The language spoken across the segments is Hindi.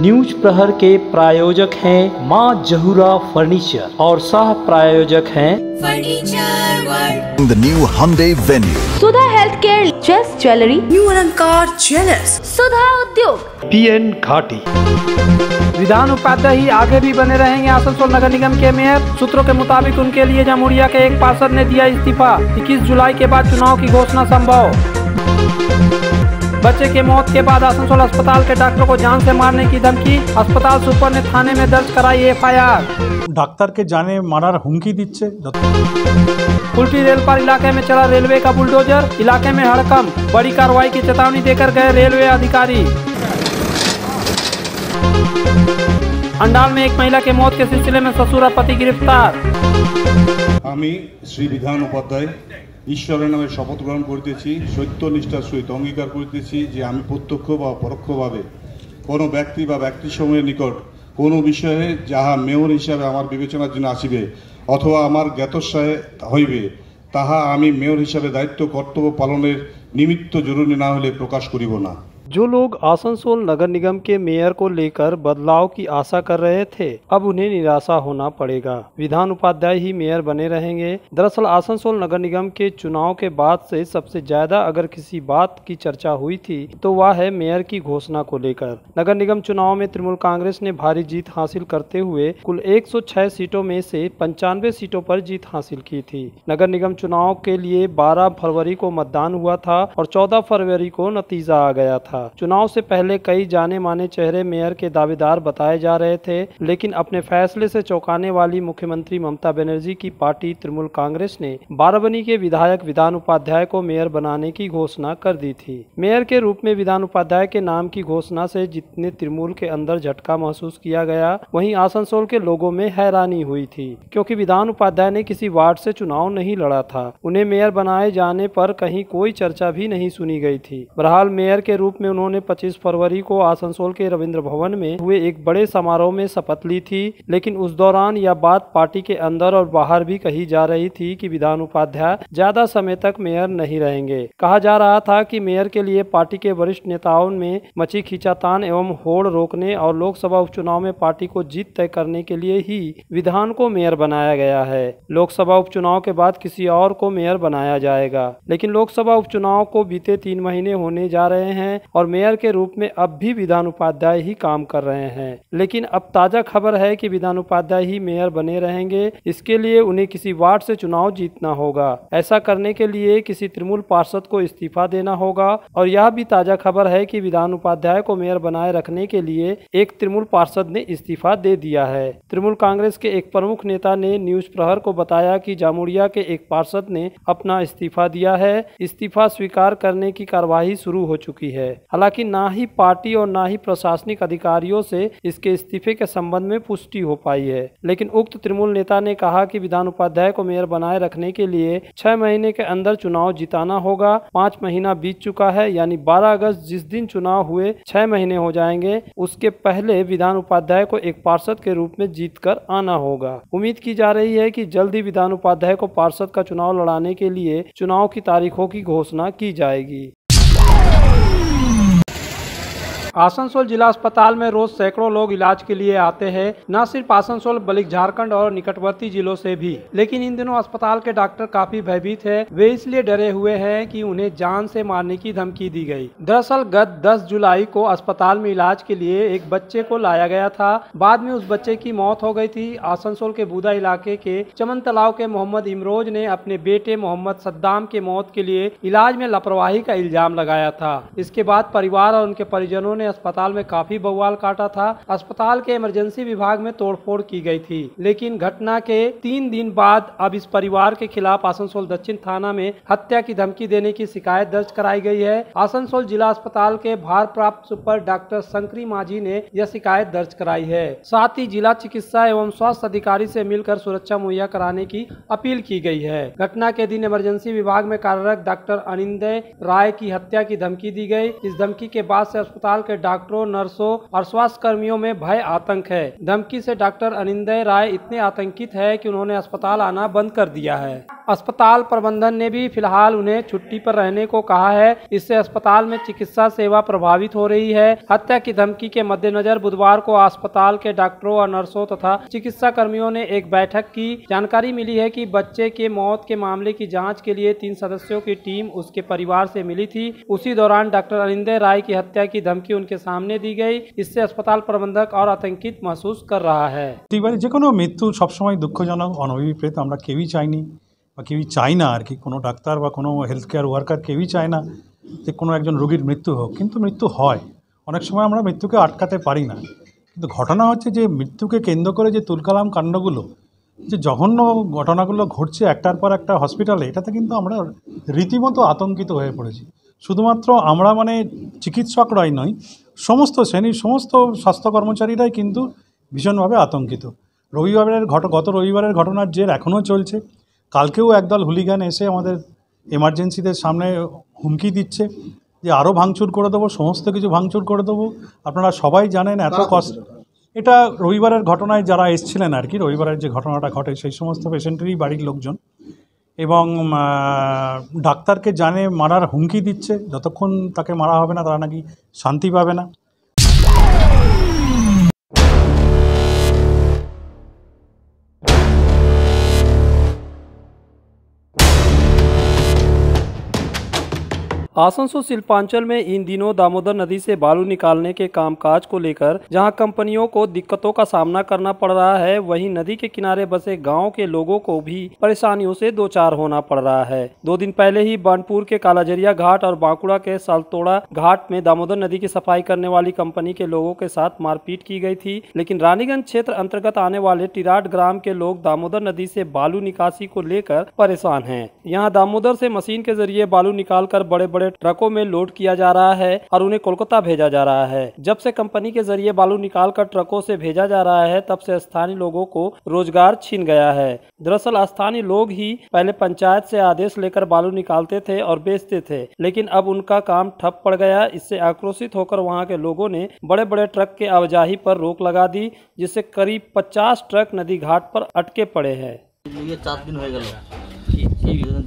न्यूज प्रहर के प्रायोजक हैं मां जहूरा फर्नीचर और सह प्रायोजक हैं furniture world. The new Hyundai Venue, Sudha health care, Chase jewellery, new Alankar jewellers, Sudha Udyog, PN घाटी। विधान उपाध्याय ही आगे भी बने रहेंगे आसनसोल नगर निगम के मेयर। सूत्रों के मुताबिक उनके लिए जामुड़िया के एक पार्षद ने दिया इस्तीफा। 21 जुलाई के बाद चुनाव की घोषणा संभव। बच्चे के मौत के बाद आसनसोल अस्पताल के डॉक्टर को जान से मारने की धमकी। अस्पताल सुपर ने थाने में दर्ज कराई FIR। ডাক্তার কে জানে মারার হুমকি দিচ্ছে। कुल्टी रेलपार इलाके में चला रेलवे का बुलडोजर। इलाके में हड़कंप, बड़ी कार्रवाई की चेतावनी देकर गए रेलवे अधिकारी। अंडाल में एक महिला के मौत के सिलसिले में ससुर और पति गिरफ्तार। আমি শ্রী বিধান উপাধ্যায় ঈশ্বরের নামে শপথ গ্রহণ করিতেছি, সত্যনিষ্ঠার সহিত অঙ্গীকার করিতেছি যে আমি প্রত্যক্ষ বা পরোক্ষভাবে কোনো ব্যক্তি বা ব্যক্তিসমূহের নিকট কোনো বিষয়ে যাহা মেয়র হিসাবে আমার বিবেচনার জন্য আসিবে অথবা আমার জ্ঞাতসারে হইবে তাহা আমি মেয়র হিসাবে দায়িত্ব কর্তব্য পালনের নিমিত্ত জরুরি না হলে প্রকাশ করিব না। जो लोग आसनसोल नगर निगम के मेयर को लेकर बदलाव की आशा कर रहे थे, अब उन्हें निराशा होना पड़ेगा। विधान उपाध्याय ही मेयर बने रहेंगे। दरअसल आसनसोल नगर निगम के चुनाव के बाद से सबसे ज्यादा अगर किसी बात की चर्चा हुई थी तो वह है मेयर की घोषणा को लेकर। नगर निगम चुनाव में तृणमूल कांग्रेस ने भारी जीत हासिल करते हुए कुल 106 सीटों में से 95 सीटों पर जीत हासिल की थी। नगर निगम चुनाव के लिए 12 फरवरी को मतदान हुआ था और 14 फरवरी को नतीजा आ गया था। चुनाव से पहले कई जाने माने चेहरे मेयर के दावेदार बताए जा रहे थे, लेकिन अपने फैसले से चौंकाने वाली मुख्यमंत्री ममता बनर्जी की पार्टी तृणमूल कांग्रेस ने बाराबनी के विधायक विधान उपाध्याय को मेयर बनाने की घोषणा कर दी थी। मेयर के रूप में विधान उपाध्याय के नाम की घोषणा से जितने तृणमूल के अंदर झटका महसूस किया गया, वहीं आसनसोल के लोगों में हैरानी हुई थी, क्योंकि विधान उपाध्याय ने किसी वार्ड से चुनाव नहीं लड़ा था। उन्हें मेयर बनाए जाने पर कहीं कोई चर्चा भी नहीं सुनी गई थी। बहरहाल मेयर के रूप में उन्होंने 25 फरवरी को आसनसोल के रविंद्र भवन में हुए एक बड़े समारोह में शपथ ली थी, लेकिन उस दौरान यह बात पार्टी के अंदर और बाहर भी कही जा रही थी कि विधान उपाध्याय ज्यादा समय तक मेयर नहीं रहेंगे। कहा जा रहा था कि मेयर के लिए पार्टी के वरिष्ठ नेताओं में मची खींचातान एवं होड़ रोकने और लोकसभा उपचुनाव में पार्टी को जीत तय करने के लिए ही विधान को मेयर बनाया गया है। लोकसभा उपचुनाव के बाद किसी और को मेयर बनाया जाएगा, लेकिन लोकसभा उपचुनाव को बीते 3 महीने होने जा रहे हैं और मेयर के रूप में अब भी विधान उपाध्याय ही काम कर रहे हैं। लेकिन अब ताजा खबर है कि विधान उपाध्याय ही मेयर बने रहेंगे। इसके लिए उन्हें किसी वार्ड से चुनाव जीतना होगा। ऐसा करने के लिए किसी तृणमूल पार्षद को इस्तीफा देना होगा। और यह भी ताजा खबर है कि विधान उपाध्याय को मेयर बनाए रखने के लिए एक तृणमूल पार्षद ने इस्तीफा दे दिया है। तृणमूल कांग्रेस के एक प्रमुख नेता ने न्यूज प्रहर को बताया कि जामुड़िया के एक पार्षद ने अपना इस्तीफा दिया है। इस्तीफा स्वीकार करने की कार्यवाही शुरू हो चुकी है। हालांकि ना ही पार्टी और ना ही प्रशासनिक अधिकारियों से इसके इस्तीफे के संबंध में पुष्टि हो पाई है, लेकिन उक्त तृणमूल नेता ने कहा कि विधान उपाध्याय को मेयर बनाए रखने के लिए 6 महीने के अंदर चुनाव जिताना होगा। 5 महीना बीत चुका है, यानी 12 अगस्त जिस दिन चुनाव हुए 6 महीने हो जाएंगे, उसके पहले विधान उपाध्याय को एक पार्षद के रूप में जीत कर आना होगा। उम्मीद की जा रही है कि जल्द ही विधान उपाध्याय को पार्षद का चुनाव लड़ाने के लिए चुनाव की तारीखों की घोषणा की जाएगी। आसनसोल जिला अस्पताल में रोज सैकड़ों लोग इलाज के लिए आते हैं, न सिर्फ आसनसोल बल्कि झारखंड और निकटवर्ती जिलों से भी। लेकिन इन दिनों अस्पताल के डॉक्टर काफी भयभीत है। वे इसलिए डरे हुए हैं कि उन्हें जान से मारने की धमकी दी गई। दरअसल गत 10 जुलाई को अस्पताल में इलाज के लिए एक बच्चे को लाया गया था। बाद में उस बच्चे की मौत हो गई थी। आसनसोल के बूदा इलाके के चमन तालाब के मोहम्मद इमरोज ने अपने बेटे मोहम्मद सद्दाम के मौत के लिए इलाज में लापरवाही का इल्जाम लगाया था। इसके बाद परिवार और उनके परिजनों ने अस्पताल में काफी बवाल काटा था। अस्पताल के इमरजेंसी विभाग में तोड़फोड़ की गई थी, लेकिन घटना के 3 दिन बाद अब इस परिवार के खिलाफ आसनसोल दक्षिण थाना में हत्या की धमकी देने की शिकायत दर्ज कराई गई है। आसनसोल जिला अस्पताल के भार प्राप्त सुपर डॉक्टर शंकरी माझी ने यह शिकायत दर्ज कराई है। साथ ही जिला चिकित्सा एवं स्वास्थ्य अधिकारी से मिलकर सुरक्षा मुहैया कराने की अपील की गई है। घटना के दिन इमरजेंसी विभाग में कार्यरत डॉक्टर अनिंदय राय की हत्या की धमकी दी गई। इस धमकी के बाद से अस्पताल के डॉक्टरों, नर्सों और स्वास्थ्य कर्मियों में भय आतंक है। धमकी से डॉक्टर अनिंदय राय इतने आतंकित है कि उन्होंने अस्पताल आना बंद कर दिया है। अस्पताल प्रबंधन ने भी फिलहाल उन्हें छुट्टी पर रहने को कहा है। इससे अस्पताल में चिकित्सा सेवा प्रभावित हो रही है। हत्या की धमकी के मद्देनजर बुधवार को अस्पताल के डॉक्टरों और नर्सों तथा चिकित्सा कर्मियों ने एक बैठक की। जानकारी मिली है कि बच्चे के मौत के मामले की जांच के लिए 3 सदस्यों की टीम उसके परिवार से मिली थी। उसी दौरान डॉक्टर अनिंदय राय की हत्या की धमकी उनके सामने दी गई। इससे अस्पताल प्रबंधक और आतंकित महसूस कर रहा है। যে কোনো মৃত্যু সবসময় দুঃখজনক, অনভিপ্রেত, আমরা কেউই চাইনি বা কেউই চাই না আর কি। কোনো ডাক্তার বা কোনো হেলথ কেয়ার ওয়ার্কার কেউই চায় না যে কোনো একজন রোগীর মৃত্যু হোক, কিন্তু মৃত্যু হয়। অনেক সময় আমরা মৃত্যুকে আটকাতে পারি না, কিন্তু ঘটনা হচ্ছে যে মৃত্যুকে কেন্দ্র করে যে তুলকালাম কাণ্ডগুলো, যে জঘন্য ঘটনাগুলো ঘটছে একটার পর একটা হসপিটালে, এটাতে কিন্তু আমরা রীতিমতো আতঙ্কিত হয়ে পড়েছি। শুধুমাত্র আমরা মানে চিকিৎসকরাই নয়, সমস্ত শ্রেণীর সমস্ত স্বাস্থ্য কর্মচারীরাই কিন্তু ভীষণভাবে আতঙ্কিত। গত রবিবারের ঘটনার জের এখনও চলছে। কালকেও একদল হুলিগান এসে আমাদের এমার্জেন্সিদের সামনে হুমকি দিচ্ছে যে আরও ভাঙচুর করে দেবো, সমস্ত কিছু ভাঙচুর করে দেবো। আপনারা সবাই জানেন এত কষ্ট। এটা রবিবারের ঘটনায় যারা এসছিলেন আর কি, রবিবারের যে ঘটনাটা ঘটে সেই সমস্ত পেশেন্টেরই বাড়ির লোকজন, এবং ডাক্তারকে জানে মারার হুমকি দিচ্ছে। যতক্ষণ তাকে মারা হবে না তারা নাকি শান্তি পাবে না। आसनसोल शिल्पांचल में इन दिनों दामोदर नदी से बालू निकालने के कामकाज को लेकर जहां कंपनियों को दिक्कतों का सामना करना पड़ रहा है, वहीं नदी के किनारे बसे गांव के लोगों को भी परेशानियों से दो चार होना पड़ रहा है। 2 दिन पहले ही बानपुर के कालाजरिया घाट और बांकुड़ा के सालतोड़ा घाट में दामोदर नदी की सफाई करने वाली कंपनी के लोगों के साथ मारपीट की गई थी। लेकिन रानीगंज क्षेत्र अंतर्गत आने वाले टिराट ग्राम के लोग दामोदर नदी से बालू निकासी को लेकर परेशान हैं। यहाँ दामोदर से मशीन के जरिए बालू निकालकर बड़े बड़े ट्रकों में लोड किया जा रहा है और उन्हें कोलकाता भेजा जा रहा है। जब से कंपनी के जरिए बालू निकालकर ट्रकों से भेजा जा रहा है, तब से स्थानीय लोगों को रोजगार छीन गया है। दरअसल स्थानीय लोग ही पहले पंचायत से आदेश लेकर बालू निकालते थे और बेचते थे, लेकिन अब उनका काम ठप पड़ गया। इससे आक्रोशित होकर वहां के लोगों ने बड़े बड़े ट्रक के आवाजाही पर रोक लगा दी, जिससे करीब 50 ट्रक नदी घाट पर अटके पड़े हैं। 4 दिन হয়ে গেল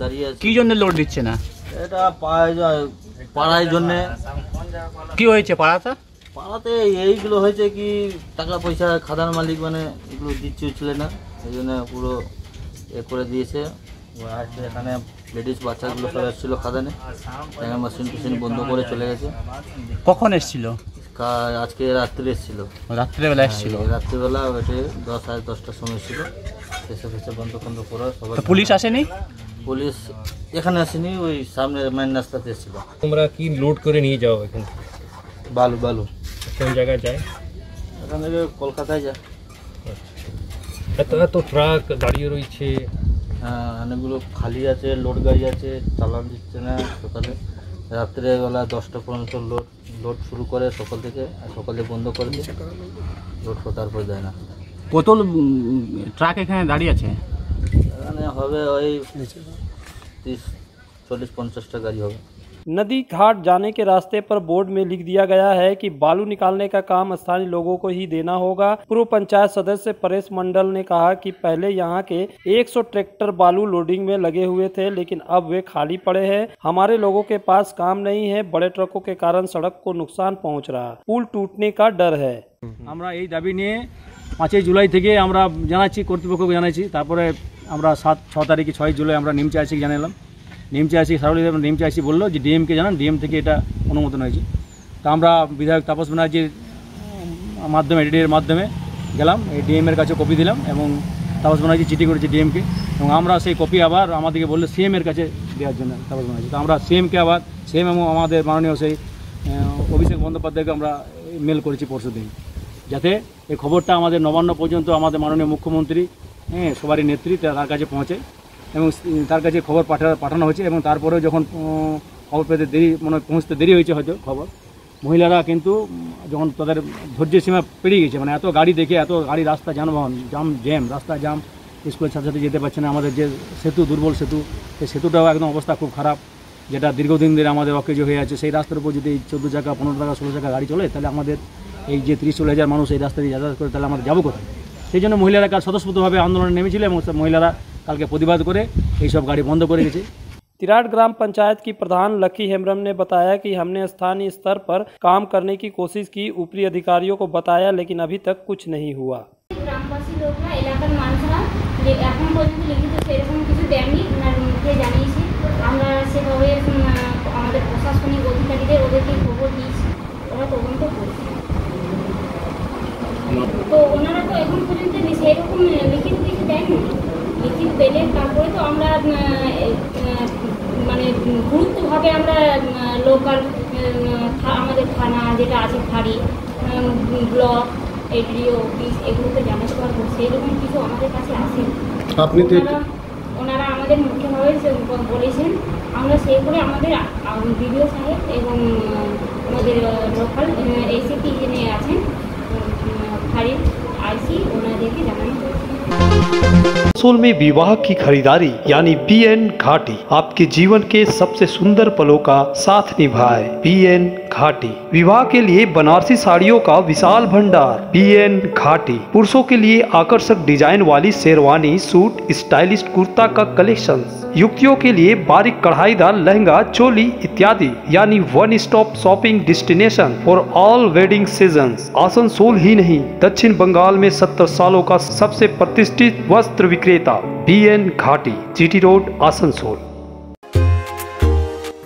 দাঁড়িয়ে আছে। কি জন্য লোড দিচ্ছে না? এটা পাড়ার জন্য। কি হয়েছে পাড়াতে? এইগুলো হয়েছে কি টাকা পয়সা খাদান মালিক মানে এগুলো দিচ্ছিল না, এই জন্য পুরো করে দিয়েছে। এখানে লেডিস বাচ্চাগুলো সব এসেছিল খাদানে, মেশিন বন্ধ করে চলে গেছে। কখন এসেছিল? আজকে রাত্রে এসেছিল। রাত্রেবেলা এসেছিল? রাত্রেবেলা ওইটা 10 সাড়ে 10টার সময় ছিল। এসে বন্ধ করে সবাই। পুলিশ আসেনি? পুলিশ এখানে আসেনি, ওই সামনে মেন রাস্তাতে এসেছিল। তোমরা কি লোড করে নিয়ে যাও এখানে? বালু কোন জায়গায় যায়? এখান থেকে কলকাতায় যায়। এত ট্রাক দাঁড়িয়ে রয়েছে। হ্যাঁ, অনেকগুলো খালি আছে, লোড গাড়ি আছে, চালান দিচ্ছে না। রাত্রেবেলা 10টা পর্যন্ত লোড শুরু করে সকাল থেকে, সকালে বন্ধ করে দিয়ে লোড তারপরে দেয় না। কত ট্রাক এখানে দাঁড়িয়ে আছে? এখানে হবে ওই 30-40-50টা গাড়ি হবে। नदी घाट जाने के रास्ते पर बोर्ड में लिख दिया गया है कि बालू निकालने का काम स्थानीय लोगों को ही देना होगा। पूर्व पंचायत सदस्य परेश मंडल ने कहा कि पहले यहाँ के 100 ट्रैक्टर बालू लोडिंग में लगे हुए थे, लेकिन अब वे खाली पड़े हैं। हमारे लोगों के पास काम नहीं है, बड़े ट्रकों के कारण सड़क को नुकसान पहुँच रहा, पुल टूटने का डर है। আমরা এই দাবি নিয়ে 5 জুলাই থেকে আমরা জানাচ্ছি, কর্তৃপক্ষকে জানাচ্ছি। তারপরে আমরা 6 তারিখে 6 জুলাই আমরা নিমচে আসি জানালাম। নিমচে আসি সারুলি নিমচে আসি বললো যে ডিএমকে জানান, ডিএম থেকে এটা অনুমোদন হয়েছে। তা আমরা বিধায়ক তাপস ব্যানার্জির মাধ্যমে, এডিডির মাধ্যমে গেলাম, এই ডিএমের কাছে কপি দিলাম এবং তাপস ব্যানার্জি চিঠি করেছে ডিএমকে, এবং আমরা সেই কপি আবার আমাদেরকে বললে সিএমের কাছে দেওয়ার জন্য তাপস ব্যানার্জি। তো আমরা সিএমকে আবার সিএম এবং আমাদের মাননীয় সেই অভিষেক বন্দ্যোপাধ্যায়কে আমরা মেল করেছি পরশু দিন, যাতে এই খবরটা আমাদের নবান্ন পর্যন্ত আমাদের মাননীয় মুখ্যমন্ত্রী সবারই নেত্রী তার কাছে পৌঁছে, এবং তার কাছে খবর পাঠানো হয়েছে। এবং তারপরেও যখন খবর পেতে দেরি, পৌঁছতে দেরি হয়েছে হয়তো খবর, মহিলারা কিন্তু যখন তাদের ধৈর্য সীমা পেরিয়ে গেছে, মানে এত গাড়ি দেখে, এত গাড়ি, রাস্তা যানবাহন জ্যাম, রাস্তা জাম, স্কুলের সাথে সাথে যেতে পারছে না। আমাদের যে সেতু, দুর্বল সেতু, সেই সেতুটাও একদম অবস্থা খুব খারাপ, যেটা দীর্ঘদিন ধরে আমাদের অকেজ হয়ে আছে। সেই রাস্তার উপর যদি 14 চাকা, 15 চাকা, 16 চাকা গাড়ি চলে, তাহলে আমাদের এই যে 30-40 হাজার মানুষ এই রাস্তা দিয়ে যাতায়াত করে, তাহলে আমরা যাবো কোথায়? সেই জন্য মহিলারা কাল স্বতঃস্ফূর্তভাবে আন্দোলনে নেমেছিল এবং মহিলারা কালকে প্রতিবাদ করে এইসব গাড়ি বন্ধ করে গেছে। तिराट ग्राम पंचायत की प्रधान लकी हेम्ब्रम ने बताया कि हमने स्थानीय स्तर पर काम करने की कोशिश की, ऊपरी अधिकारियों को बताया, लेकिन अभी तक कुछ नहीं हुआ। গ্রামবাসী লোকরা এলাকার মানুষরা যে এখন পর্যন্ত লিখিত সেরকম কিছু দেয়নি, ওনার মুখে জানিয়েছি। আমরা সেভাবে আমাদের প্রশাসনিক অধিকারীদের ওদেরকে খবর দিয়েছি, ওরা তদন্ত করছে। তো ওনারা তো এখন পর্যন্ত সেরকম লিখিত কিছু দেয়নি। লিখিত পেলে তারপরে তো আমরা মানে গুরুত্বভাবে আমরা লোকাল আমাদের থানা যেটা আছে ফাঁড়ি, ব্লক, এডিও অফিস এগুলোতে জানাতে পারবো। সেরকম কিছু আমাদের কাছে আসেনি। ওনারা আমাদের মুখ্যভাবে বলেছেন, আমরা সেই করে আমাদের বিডিও সাহেব এবং আমাদের লোকাল এসিপি যিনি আছেন ফাঁড়ির আইসি ওনাদেরকে জানানো হয়েছে। आसनसोल में विवाह की खरीदारी यानी BN घाटी आपके जीवन के सबसे सुंदर पलों का साथ निभाए। BN घाटी विवाह के लिए बनारसी साड़ियों का विशाल भंडार। BN घाटी पुरुषों के लिए आकर्षक डिजाइन वाली शेरवानी, सूट, स्टाइलिश कुर्ता का कलेक्शन, युवतियों के लिए बारीक कढ़ाईदार लहंगा, चोली इत्यादि, यानी one stop shopping destination for all wedding seasons. Asansol ही नहीं, दक्षिण बंगाल में 70 सालों का सबसे प्रतिष्ठित वस्त्र विक्रेता BN घाटी, GT रोड, आसनसोल।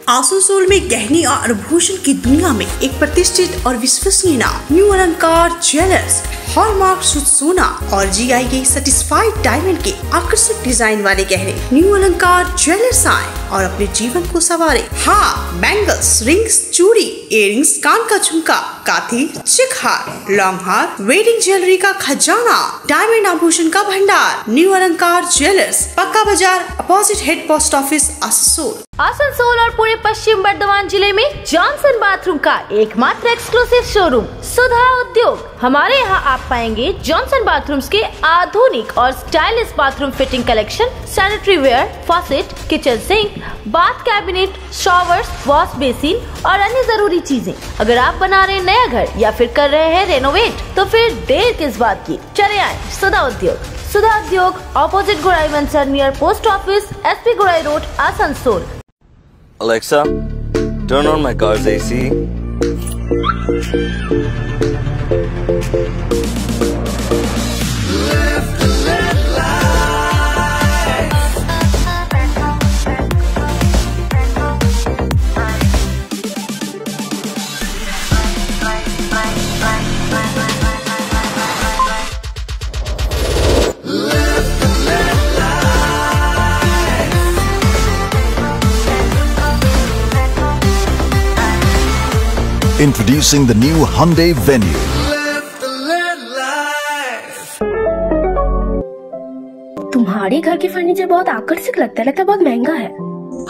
आसनसोल में गहने और आभूषण की दुनिया में एक प्रतिष्ठित और विश्वसनीय नाम न्यू अलंकार ज्वेलर्स, हॉलमार्क शुद्ध सोना और GI के सर्टिफाइड डायमंड के आकर्षक डिजाइन वाले गहने न्यू अलंकार ज्वेलर्स आए और अपने जीवन को संवारे। हाँ, बैंगल्स, रिंग्स, चूड़ी, इयररिंग्स, कान का झुमका, काथी, चिक हार, लॉन्ग हार, वेडिंग ज्वेलरी का खजाना, डायमंड आभूषण का भंडार। न्यू अलंकार ज्वेलर्स, पक्का बाजार, opposite head post office, Asansol. Asansol और पूरे पश्चिम बर्धमान जिले में जॉनसन बाथरूम का एकमात्र एक्सक्लूसिव शोरूम सुधा उद्योग। हमारे यहाँ आप पाएंगे जॉनसन बाथरूम्स के आधुनिक और stylish bathroom fitting collection, sanitary ware, faucet, kitchen sink, bath cabinet, showers, wash basin और अन्य जरूरी चीजें। अगर आप बना रहे नया घर या फिर कर रहे हैं रेनोवेट, तो फिर देर किस बात की, चले आए सुधा उद्योग। सुधा उद्योग ऑपोजिट गुराई वंसर नियर पोस्ट ऑफिस, SP गुराई road, Asansol. Alexa, turn on my car's AC. Introducing the new Hyundai Venue. तुम्हारे घर के फर्नीचर बहुत आकर्षक लगता है बहुत महंगा है।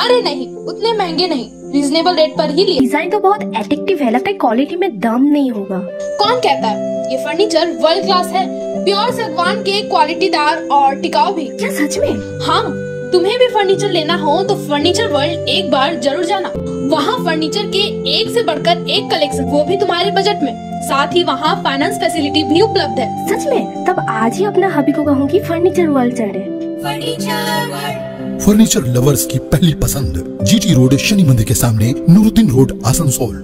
अरे नहीं, उतने महंगे नहीं, रीजनेबल रेट पर ही लिए। डिजाइन तो बहुत एट्रैक्टिव है, लगता है क्वालिटी में दम नहीं होगा। कौन कहता है? ये फर्नीचर वर्ल्ड क्लास है, प्योर सागवान के, क्वालिटीदार और टिकाऊ भी। क्या सच में? हाँ, तुम्हें भी फर्नीचर लेना हो तो फर्नीचर वर्ल्ड एक बार जरूर जाना। वहाँ फर्नीचर के एक से बढ़कर एक कलेक्शन, वो भी तुम्हारे बजट में। साथ ही वहाँ फाइनेंस फैसिलिटी भी उपलब्ध है। सच में? तब आज ही अपना हबी को कहूँगी फर्नीचर वर्ल्ड चले। फर्नीचर लवर्स की पहली पसंद, GT रोड, शनि मंदिर के सामने, नूरुद्दीन रोड, आसनसोल।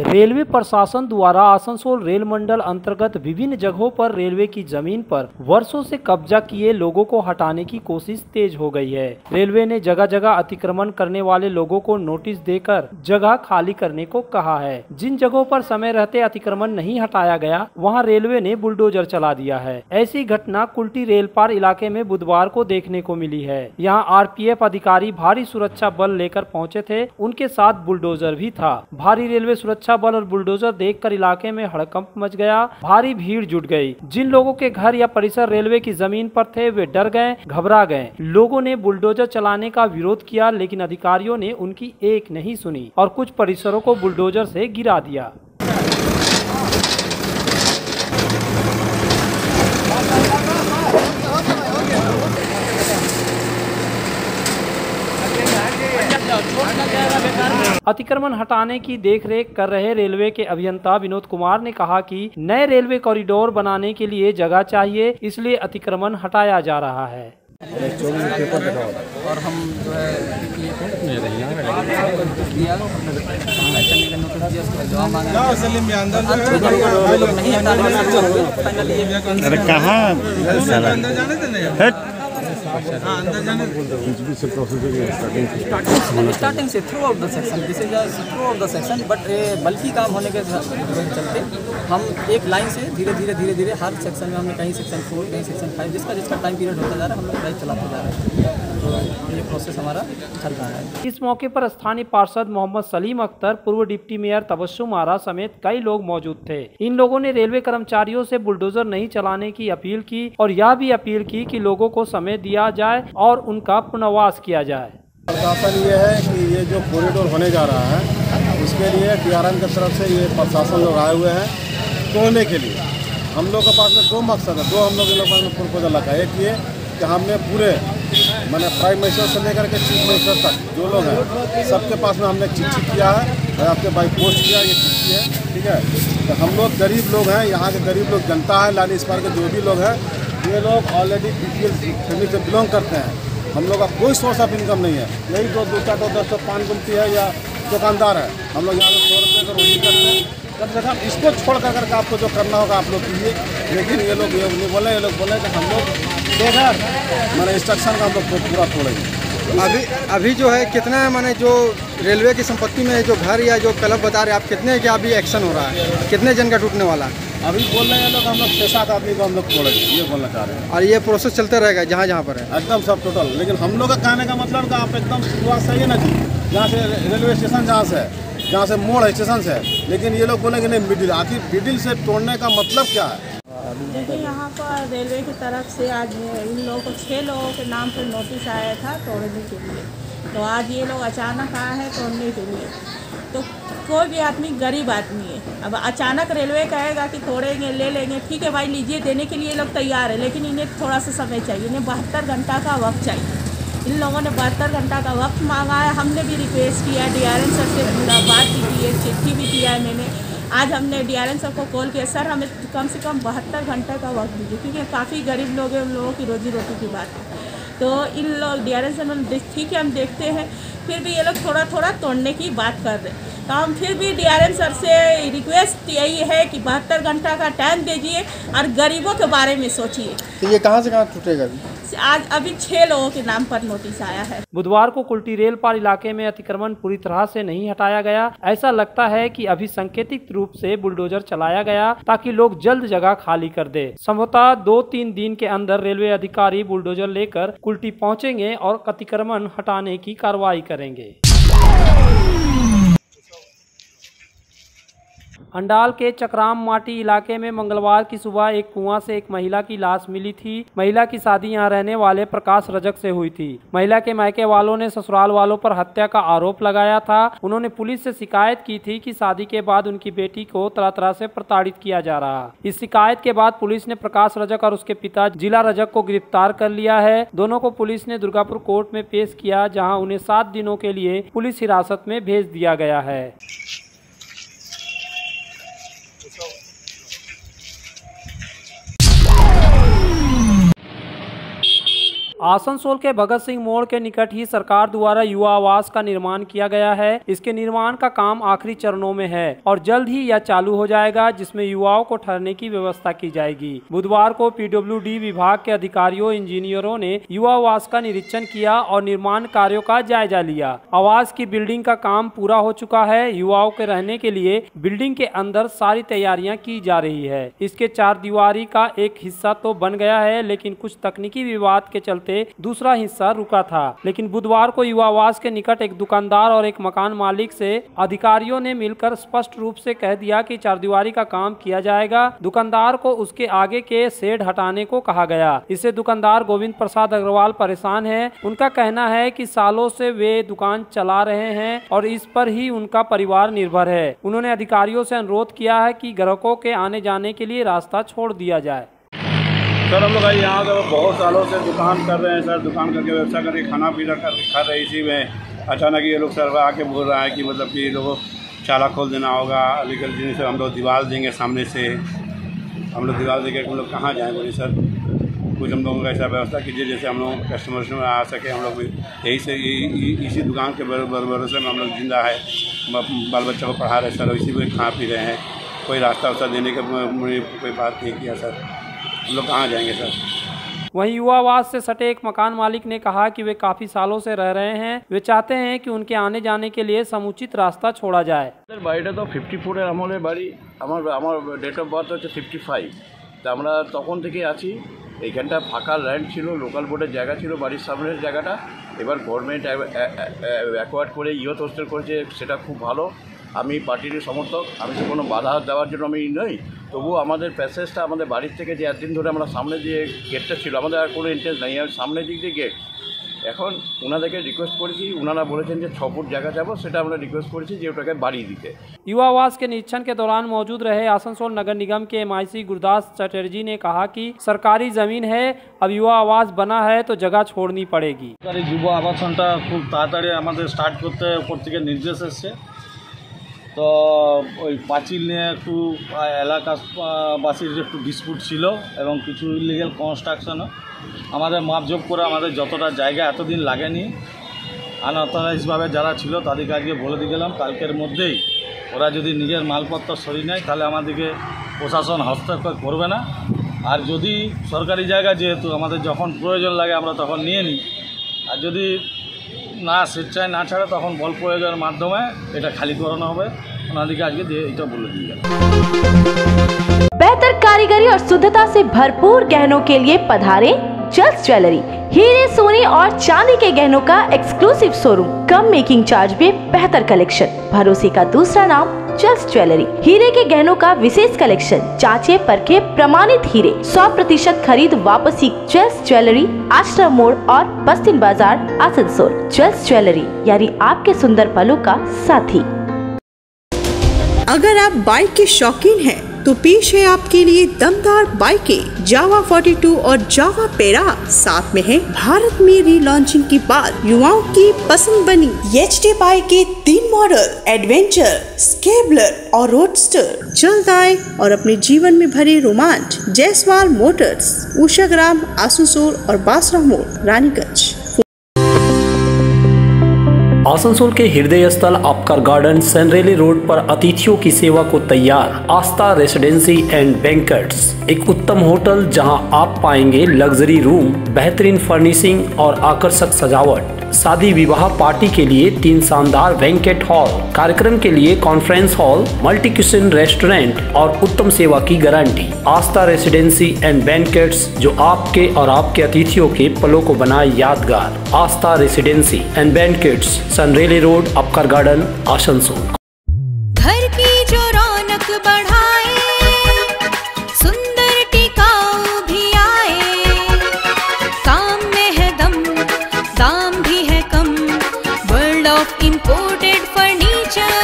रेलवे प्रशासन द्वारा आसनसोल रेल मंडल अंतर्गत विभिन्न जगहों पर रेलवे की जमीन पर वर्षों से कब्जा किए लोगों को हटाने की कोशिश तेज हो गई है। रेलवे ने जगह जगह अतिक्रमण करने वाले लोगों को नोटिस देकर जगह खाली करने को कहा है। जिन जगहों पर समय रहते अतिक्रमण नहीं हटाया गया, वहां रेलवे ने बुलडोजर चला दिया है। ऐसी घटना कुल्टी रेलपार इलाके में बुधवार को देखने को मिली है। यहाँ RPF अधिकारी भारी सुरक्षा बल लेकर पहुँचे थे, उनके साथ बुलडोजर भी था। भारी रेलवे सुरक्षा बल और बुलडोजर देखकर इलाके में हड़कंप मच गया, भारी भीड़ जुट गई। जिन लोगों के घर या परिसर रेलवे की जमीन पर थे वे डर गए, घबरा गए। लोगों ने बुलडोजर चलाने का विरोध किया, लेकिन अधिकारियों ने उनकी एक नहीं सुनी और कुछ परिसरों को बुलडोजर से गिरा दिया। अतिक्रमण हटाने की देखरेख कर रहे रेलवे के अभियंता विनोद कुमार ने कहा कि नए रेलवे कॉरिडोर बनाने के लिए जगह चाहिए, इसलिए अतिक्रमण हटाया जा रहा है। और हम जो है अरे कहाँ स्टार्टिंग से through out the section, this is through out the section, but बल्कि काम होने के चलते हम एक लाइन से धीरे धीरे हर सेक्शन में हमने कहीं सेक्शन 4 कहीं सेक्शन 5 जिसका टाइम पीरियड होता जा रहा है हम लोग चलाते जा रहे हैं। तो ये प्रोसेस हमारा चल रहा है। इस मौके पर स्थानीय पार्षद मोहम्मद सलीम अख्तर, पूर्व डिप्टी मेयर तबस्सुम आरा समेत कई लोग मौजूद थे। इन लोगों ने रेलवे कर्मचारियों से बुलडोजर नहीं चलाने की अपील की और यह भी अपील की कि लोगों को समय दिया जाए और उनका पुनर्वास किया जाए। प्रशासन ये है कि ये जो कॉरिडोर होने जा रहा है उसके लिए DRM की तरफ से ये प्रशासन लोग आए हुए हैं तोड़ने के लिए। हम लोग के पास में दो मकसद है, दो हम लोग के पास में प्रपोजल रखा है। एक ये कि हमने पूरे मैंने प्राइम मिनिस्टर से लेकर के चीफ मिनिस्टर तक जो लोग हैं सबके पास में हमने चिट्ठी किया है और आपके बाई पोस्ट किया, ये चिट्ठी है, ठीक है। तो हम लोग गरीब लोग हैं, यहाँ के गरीब लोग जनता है, लाली इस पार के जो भी लोग हैं ये लोग ऑलरेडी BPL फैमिली से बिलोंग करते हैं। हम लोग का कोई सोर्स ऑफ इनकम नहीं है, नहीं तो 2-4 पान गुमती है या दुकानदार है। हम लोग यहाँ पे 100 रुपये का रोटी करते हैं। कम से कम इसको छोड़ करके आपको जो करना होगा आप लोग कीजिए, लेकिन ये लोग ये नहीं बोले, ये लोग बोले कि हम लोग बेघर मैंने इंस्ट्रक्शन का हम लोग पूरा तोड़ेंगे। अभी जो है कितना मैंने जो रेलवे की संपत्ति में जो घर या जो क्लब बता रहे हैं आप, कितने क्या अभी एक्शन हो रहा है, कितने जन का टूटने वाला है? अभी बोल रहे हैं लोग हम लोग 6-7 आदमी को हम लोग तोड़ेंगे, ये बोलना चाह रहे हैं। और ये प्रोसेस चलते रहेगा जहाँ पर है एकदम सब टोटल। लेकिन हम लोग का कहने का मतलब कि आप एकदम शुरुआत सही है ना जी, जहाँ से रेलवे स्टेशन जहाँ से मोड़ है स्टेशन से, लेकिन ये लोग बोलेंगे नहीं मिडिल। आखिर मिडिल से तोड़ने का मतलब क्या है? देखिए यहाँ पर रेलवे की तरफ से आज इन लोगों को 6 लोगों के नाम पर नोटिस आया था तोड़ने के लिए। तो आज ये लोग अचानक आए हैं तोड़ने के लिए। तो कोई भी आदमी गरीब आदमी है, अब अचानक रेलवे कहेगा कि तोड़ेंगे ले लेंगे, ठीक है भाई लीजिए, देने के लिए लोग तैयार है, लेकिन इन्हें थोड़ा सा समय चाहिए, इन्हें 72 घंटा का वक्त चाहिए। इन लोगों ने 72 घंटा का वक्त मांगा है। हमने भी रिक्वेस्ट किया, DRM सर से बात भी की है, चिट्ठी भी किया है मैंने। आज हमने DRM सर को कॉल किया, सर हमें कम से कम 72 घंटे का वक्त दीजिए, क्योंकि काफ़ी गरीब लोग हैं, उन लोगों की रोजी रोटी की बात है। तो इन लोग DRM सर ठीक है हम देखते हैं, फिर भी ये लोग थोड़ा थोड़ा तोड़ने की बात कर रहे हैं। तो हम फिर भी DRM सर से रिक्वेस्ट यही है कि 72 घंटा का टाइम दीजिए और गरीबों के बारे में सोचिए। तो ये कहाँ से कहाँ टूटेगा? आज अभी 6 लोगों के नाम पर नोटिस आया है। बुधवार को कुल्टी रेल पार इलाके में अतिक्रमण पूरी तरह से नहीं हटाया गया। ऐसा लगता है कि अभी सांकेतिक रूप से बुलडोजर चलाया गया ताकि लोग जल्द जगह खाली कर दे। संभवतः 2-3 दिन के अंदर रेलवे अधिकारी बुलडोजर लेकर कुल्टी पहुंचेंगे और अतिक्रमण हटाने की कार्रवाई करेंगे। अंडाल के चक्राम माटी इलाके में मंगलवार की सुबह एक कुआं से एक महिला की लाश मिली थी। महिला की शादी यहां रहने वाले प्रकाश रजक से हुई थी। महिला के मायके वालों ने ससुराल वालों पर हत्या का आरोप लगाया था। उन्होंने पुलिस से शिकायत की थी कि शादी के बाद उनकी बेटी को तरह तरह से प्रताड़ित किया जा रहा। इस शिकायत के बाद पुलिस ने प्रकाश रजक और उसके पिता जिला रजक को गिरफ्तार कर लिया है। दोनों को पुलिस ने दुर्गापुर कोर्ट में पेश किया, जहाँ उन्हें 7 दिनों के लिए पुलिस हिरासत में भेज दिया गया है। आसनसोल के भगत सिंह मोड़ के निकट ही सरकार द्वारा युवा आवास का निर्माण किया गया है। इसके निर्माण का काम आखिरी चरणों में है और जल्द ही यह चालू हो जाएगा, जिसमें युवाओं को ठहरने की व्यवस्था की जाएगी। बुधवार को PWD विभाग के अधिकारियों इंजीनियरों ने युवा आवास का निरीक्षण किया और निर्माण कार्यों का जायजा लिया। आवास की बिल्डिंग का काम पूरा हो चुका है। युवाओं के रहने के लिए बिल्डिंग के अंदर सारी तैयारियां की जा रही है। इसके 4 दीवारी का एक हिस्सा तो बन गया है, लेकिन कुछ तकनीकी विवाद के चलते दूसरा हिस्सा रुका था। लेकिन बुधवार को युवा आवास के निकट एक दुकानदार और एक मकान मालिक से अधिकारियों ने मिलकर स्पष्ट रूप से कह दिया कि 4 दीवारी का काम किया जाएगा। दुकानदार को उसके आगे के शेड हटाने को कहा गया। इससे दुकानदार गोविंद प्रसाद अग्रवाल परेशान है। उनका कहना है कि सालों से वे दुकान चला रहे हैं और इस पर ही उनका परिवार निर्भर है। उन्होंने अधिकारियों से अनुरोध किया है कि ग्राहकों के आने जाने के लिए रास्ता छोड़ दिया जाए। सर हम लोग यहाँ तो बहुत सालों से दुकान कर रहे हैं सर, दुकान करके व्यवसाय करके खाना पीना कर खा रहे इसी में, अचानक ये लोग सर आके बोल रहा है कि मतलब कि ये लोगों चाला खोल देना होगा, अलीगढ़ जिले से हम लोग दीवार देंगे सामने से, हम लोग दीवार देंगे, हम लोग कहाँ जाएँ? बोले सर कुछ हम लोगों का ऐसा व्यवस्था कीजिए जैसे हम लोग कस्टमर्स में आ सके। हम लोग भी यही से इसी दुकान के भरोसे में हम लोग जिंदा है, बाल बच्चों को पढ़ा रहे सर, इसी में खा पी रहे हैं। कोई रास्ता वास्ता देने का कोई बात नहीं किया सर, हम लोग कहाँ जाएंगे सर? वहीं युवा आवास से सटे एक मकान मालिक ने कहा कि वे काफी सालों से रह रहे हैं, वे चाहते हैं कि उनके आने जाने के लिए समुचित रास्ता छोड़ा जाए। বাড়িটা তো 54 আমলের বাড়ি, আমার ডেট অফ বার্থ হচ্ছে 55। তা আমরা তখন থেকে আছি। এইখানটা ফাঁকা ল্যান্ড ছিল, লোকাল বোর্ডের জায়গা ছিল বাড়ির সামনের জায়গাটা। এবার গভর্নমেন্ট অ্যাকোয়ার্ড করে ইয়ত হোস্টেল করেছে, সেটা খুব ভালো। আমি পার্টির সমর্থক, আমি তো কোনো বাধা দেওয়ার জন্য আমি নই। তবুও আমাদের প্যাসেজটা আমাদের বাড়ির থেকে যে একদিন ধরে আমরা সামনে যে গেটটা ছিল, আমাদের আর কোনো ইন্টারেস্ট নেই, আমি সামনের দিক দিয়ে গেট। এখন ওনাদেরকে রিকোয়েস্ট করেছি, ওনারা বলেছেন যে 6 ফুট জায়গা যাবো, সেটা আমরা রিকোয়েস্ট করেছি যে ওটাকে বাড়িয়ে দিতে। युवा आवास के निरीक्षण के दौरान मौजूद रहे आसनसोल नगर निगम के MIC गुरदास चटर्जी ने कहा कि सरकारी जमीन है, अब युवा आवास बना है तो जगह छोड़नी पड़ेगी। যুব আবাসনটা খুব তাড়াতাড়ি আমাদের স্টার্ট করতে উপর থেকে নির্দেশ এসছে। তো ওই পাঁচিল নিয়ে একটু এলাকাবাসীর একটু ডিসপুট ছিল এবং কিছু ইলিগাল কনস্ট্রাকশনও। আমাদের মাপজোপ করে আমাদের যতটা জায়গা এতদিন লাগেনি, আনঅথরাইজভাবে যারা ছিল তাদেরকে আজকে বলে দিয়ে গেলাম কালকের মধ্যেই ওরা যদি নিজের মালপত্র সরিয়ে নেয় তাহলে আমাদেরকে প্রশাসন হস্তক্ষেপ করবে না। আর যদি সরকারি জায়গা যেহেতু আমাদের যখন প্রয়োজন লাগে আমরা তখন নিয়ে নিই, আর যদি না স্বেচ্ছায় না ছাড়ে তখন বল প্রয়োগের মাধ্যমে এটা খালি করানো হবে। ওনাদেরকে আজকে এটা বলে দিয়ে গেলাম। बेहतर कारीगरी और शुद्धता से भरपूर गहनों के लिए पधारे जल्स ज्वेलरी। हीरे, सोने और चांदी के गहनों का एक्सक्लूसिव शोरूम, कम मेकिंग चार्ज में बेहतर कलेक्शन, भरोसे का दूसरा नाम जल्स ज्वेलरी। हीरे के गहनों का विशेष कलेक्शन, जांचे परखे प्रमाणित हीरे, 100% खरीद वापसी। जल्स ज्वेलरी, आश्रम मोड़ और बस्तिन बाजार, आसनसोल। जल्स ज्वेलरी यानी आपके सुंदर पलों का साथी। अगर आप बाइक के शौकीन हैं तो पेश है आपके लिए दमदार बाइकें जावा 42 और जावा पेरा। साथ में है भारत में रीलॉन्चिंग के बाद युवाओं की पसंद बनी HD बाइक के 3 मॉडल, एडवेंचर, स्केबलर और रोडस्टर। जल्द आए और अपने जीवन में भरे रोमांच। जयसवाल मोटर्स, उषाग्राम, आसनसोल और बासरा मोड़, रानीगंज। आसनसोल के हृदय स्थल आपकर गार्डन सनरेली रोड पर अतिथियों की सेवा को तैयार आस्था रेसिडेंसी एंड बैंक्वेट्स, एक उत्तम होटल जहां आप पाएंगे लग्जरी रूम, बेहतरीन फर्निशिंग और आकर्षक सजावट। शादी विवाह पार्टी के लिए 3 शानदार बैंक्वेट हॉल, कार्यक्रम के लिए conference hall, multi kitchen restaurant और उत्तम सेवा की guarantee. Aastha residency and banquets, जो आपके और आपके अतिथियों के पलों को बनाए यादगार। Aastha residency and banquets, Senraleigh road, Upkar garden, Asansol. घर की जो रौनक बढ़ाए, सुंदर टिकाऊ भी आए, काम में है दम, दाम भी है कम। World of imported furniture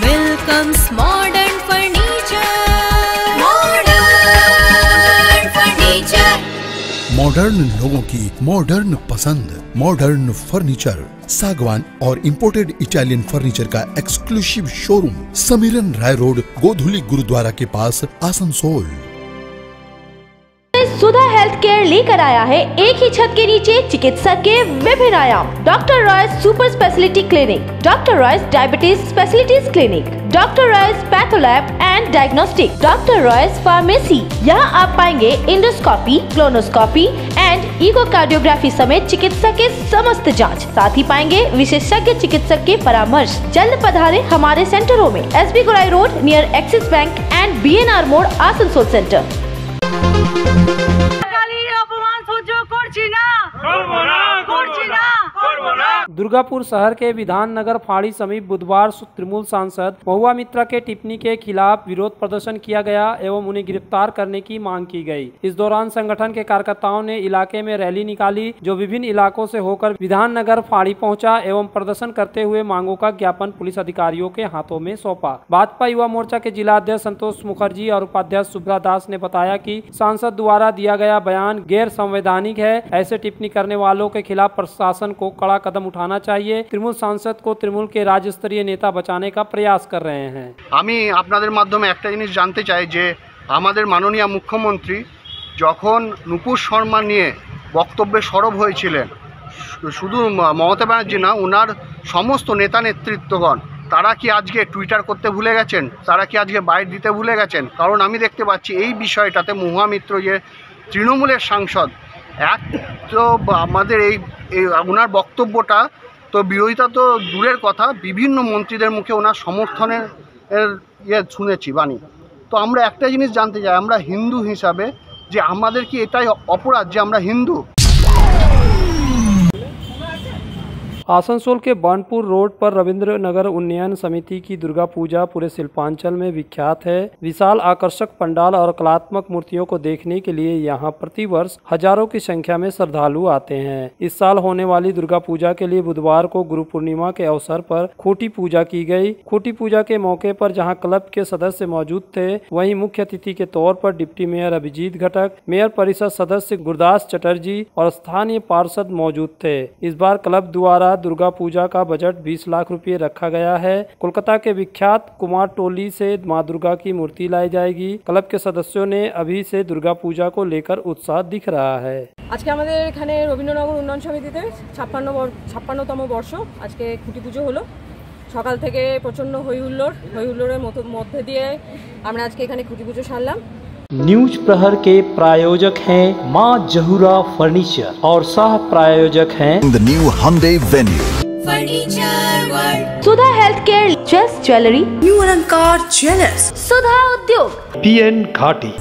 welcomes modern furniture. Modern furniture, modern लोगों की मॉडर्न पसंद, मॉडर्न फर्नीचर, सागवान और इंपोर्टेड इटालियन फर्नीचर का exclusive showroom, Samiran Rai road, Godhuli gurdwara के पास, आसनसोल। सुधा हेल्थ केयर लेकर आया है एक ही छत के नीचे चिकित्सा के विभिन्न आयाम। Doctor Royce super speciality clinic, doctor Royce diabetes specialities clinic, doctor Royce patholab and diagnostic, doctor Royce pharmacy. यहाँ आप पाएंगे इंडोस्कोपी, क्लोनोस्कोपी एंड इकोकार्डियोग्राफी समेत चिकित्सा के समस्त जांच। साथ ही पाएंगे विशेषज्ञ चिकित्सक के परामर्श। जल्द पधारे हमारे सेंटरों में SB Gorai road near axis bank and BNR मोड़, आसनसोल सेंटर। दुर्गापुर शहर के विधान नगर फाड़ी समीप बुधवार तृणमूल सांसद महुआ मित्रा के टिप्पणी के खिलाफ विरोध प्रदर्शन किया गया एवं उन्हें गिरफ्तार करने की मांग की गई। इस दौरान संगठन के कार्यकर्ताओं ने इलाके में रैली निकाली, जो विभिन्न इलाकों से होकर विधान नगर फाड़ी पहुंचा एवं प्रदर्शन करते हुए मांगों का ज्ञापन पुलिस अधिकारियों के हाथों में सौंपा। भाजपा युवा मोर्चा के जिला अध्यक्ष संतोष मुखर्जी और उपाध्यक्ष सुब्रा दास ने बताया कि सांसद द्वारा दिया गया बयान गैर संवैधानिक है। ऐसे टिप्पणी करने वालों के खिलाफ प्रशासन को कड़ा कदम उठाना बचाना चाहिए। तृणमूल सांसद को तृणमूल के राज्य स्तरीय नेता बचाने का प्रयास कर रहे हैं। আমি আপনাদের মাধ্যমে একটা জিনিস জানতে চাই যে আমাদের মাননীয় মুখ্যমন্ত্রী যখন নুপুর শর্মা নিয়ে বক্তব্যে সরব হয়েছিলেন, শুধু মমতা ব্যানার্জি না, ওনার সমস্ত নেতা নেতৃত্বগণ তারা কি আজকে টুইটার করতে ভুলে গেছেন? তারা কি আজকে বাইট দিতে ভুলে গেছেন? কারণ আমি দেখতে পাচ্ছি এই বিষয়টাতে মহুয়া মিত্র যে তৃণমূলের সাংসদ, এক তো আমাদের এই ওনার বক্তব্যটা তো বিরোধিতা তো দূরের কথা, বিভিন্ন মন্ত্রীদের মুখে ওনার সমর্থনের শুনেছি বাণী। তো আমরা একটা জিনিস জানতে চাই, আমরা হিন্দু হিসাবে যে আমাদের কি এটাই অপরাধ যে আমরা হিন্দু? आसनसोल के बानपुर रोड पर रविंद्र नगर उन्नयन समिति की दुर्गा पूजा पूरे शिल्पांचल में विख्यात है। विशाल आकर्षक पंडाल और कलात्मक मूर्तियों को देखने के लिए यहां प्रतिवर्ष हजारों की संख्या में श्रद्धालु आते हैं। इस साल होने वाली दुर्गा पूजा के लिए बुधवार को गुरु पूर्णिमा के अवसर पर खूंटी पूजा की गई। खूंटी पूजा के मौके पर जहां क्लब के सदस्य मौजूद थे, वहीं मुख्य अतिथि के तौर पर डिप्टी मेयर अभिजीत घटक, मेयर परिषद सदस्य गुरदास चटर्जी और स्थानीय पार्षद मौजूद थे। इस बार क्लब द्वारा दुर्गा पूजा का बजट 20 लाख रुपए रखा गया है। कोलकाता के विख्यात कुमार टोली से मां दुर्गा की मूर्ति लाई जाएगी। क्लब के सदस्यों ने अभी से दुर्गा पूजा को लेकर उत्साह दिख रहा है। আজকে আমাদের এখানে রবীন্দ্রনগর উন্নয়ন সমিতিতে 56তম বর্ষ আজকে খুঁটি পুজো হলো। সকাল থেকে প্রচন্ড হইহুল্লোড়ের মধ্যে দিয়ে আমরা আজকে এখানে খুঁটি পুজো সারলাম। न्यूज प्रहर के प्रायोजक हैं मां जहूरा फर्नीचर और सह प्रायोजक हैं the new Hyundai Venue, furniture world, Sudha health care, chest jewellery, new Alankar jewellers, Sudha Udyog, PN घाटी।